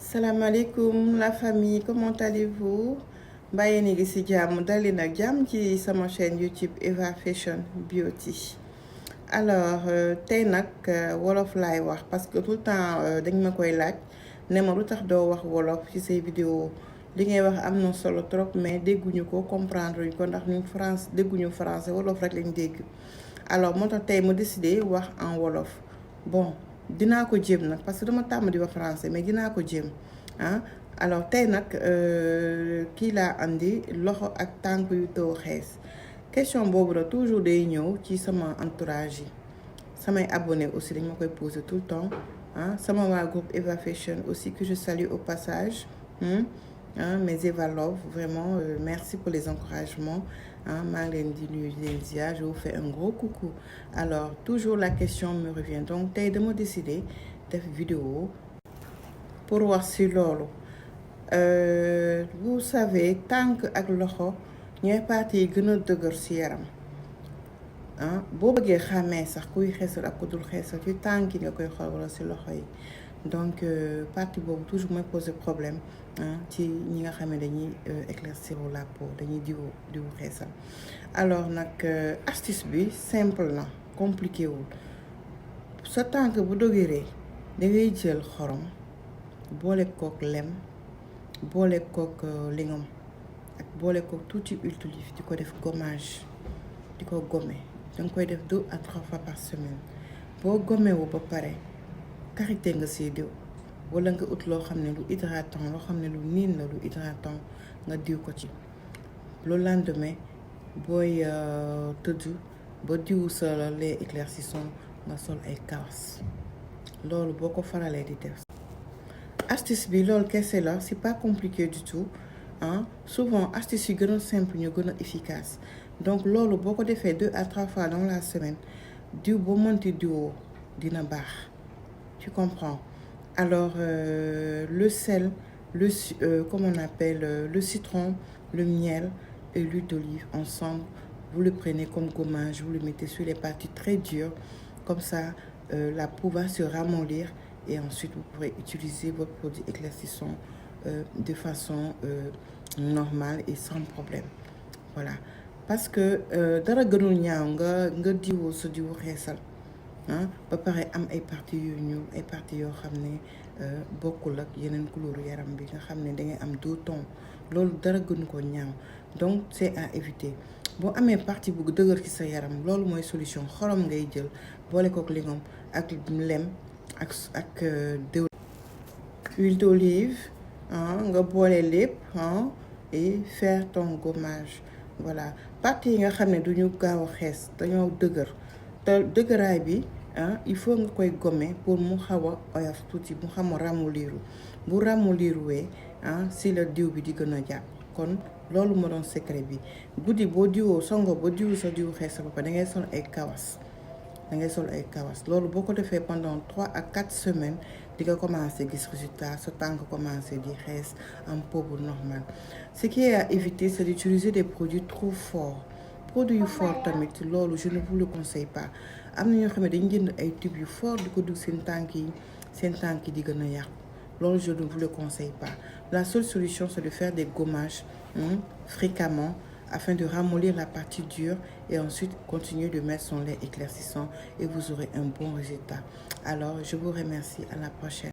Salam alaikum la famille, comment allez-vous? Mbaa yéen a ngi ci jàmm dali nag jàmm ci sama chaîne YouTube Eva Fashion Beauty. Alors tey nag wolof laay wax parce que tout le temps dañ ma koy laaj ne ma lu tax doo wax wolof ci say vidéo li ngay wax am na solo trop mais dégguñu ko comprendre ñu ko ndax ñun France dégguñu français wolof rek lañ dégg. Alors moo tax tey ma décidé wax en wolof bon dinaa ko jéem nag parce que dama tàmm di wax français mais dinaa ko jéem ah. alors tey nag kii laa andi loxo ak tànk yu too xees question boobu nag toujours day ñëw ci sama entourage yi samay abonnés aussi dañ ma koy poser tout le temps ah sama waa groupe Eva Fashion aussi que je salue au passage mes Eva Love vraiment merci pour les encouragements maa ngi leen di nuyu di leen ziar je vous fais un gros coucou. Alors toujours la question me revient donc tey dama décidé def vidéo pour wax ci loolu. Vous savez tànk ak loxo ñooy parties yi gën a dëgër ci yaram boo bëggee xàmmee sax kuy xeesal ak ku dul xeesal ci tànk yi nga koy xool walla ci loxo yi donc partie boobu toujours mooy poser problème ci ñi nga xam ne dañuy éclaircir la peau dañuy diwu xeesal. alors nag astuce bi simple na compliqué wul sa tànk bu dëgëree da ngay jël xorom boole kook lem boole kook lingom ak boole kook tuuti huile d'olive di ko def gommage di ko gommer danga koy def 2 à 3 fois par semaine. boo gommer wu ba pare karité nga siy diw wala nga ut loo xam ne lu hydratant loo xam ne lu niin la lu hydratant nga diw ko ci. le lendemain booy tëdd ba diw sa lait éclaircissant nga sol ay kawas loolu boo ko faralee di def. astuce bi loolu kese la c'est pas compliqué du tout souvent astuce yi gën a simple ñu gën a efficace donc loolu boo ko defee 2 à 3 fois dans la semaine diw boo mënti diwoo dina baax tu comprends. alors le sel comment on appelle le citron, le miel et l'huile d'olive ensemble vous le prenez comme gommage, vous le mettez sur les parties très dures comme ça la peau va se ramollir et ensuite vous pourrez utiliser votre produit éclaircissant de façon normale et sans problème. Voilà parce que dara gënul ñaaw nga diwoo sa diwu xeesal ba pare am ay parties yu ñuul ay parties yoo xam ne bokkul ak yeneen couleur yaram bi nga xam ne dangay am 2 tons loolu dara gënu ko ñaaw donc c'est à éviter. boo amee partie bu dëgër ci sa yaram loolu mooy solution xorom ngay jël boole kook lingom ak lem ak huile d'olive nga boole lépp et faire ton gommage. voilà parties yi nga xam ne duñu gaaw a xees dañoo dëgër te dëgëraay bi il faut nga koy gommer pour mu xaw a oyof tuuti mu xam a ramolliru bu ramolliruwee si la diw bi di gën a jàpp kon loolu moo doon secret bi. guddi boo diwoo songo ba diwu sa diwu xees ba da ngay sol ay kawas loolu boo ko defee pendant 3 à 4 semaines di nga commencer gis résultat sa tànk commencer di xees en peau bu normal. ce qui est à éviter c'est d'utiliser des produits trop forts. produits yu fort tamit loolu je ne vous le conseille pas. am na ñoo xam ne dañu jënd ay tubes yu fort di ko dugg seen tànk yi di gën a yàqu loolu je ne vous le conseille pas. la seule solution c'est de faire des gommages fréquemment afin de ramollir la partie dure et ensuite continuer de mettre son lait éclaircissant et vous aurez un bon résultat. Alors je vous remercie, à la prochaine.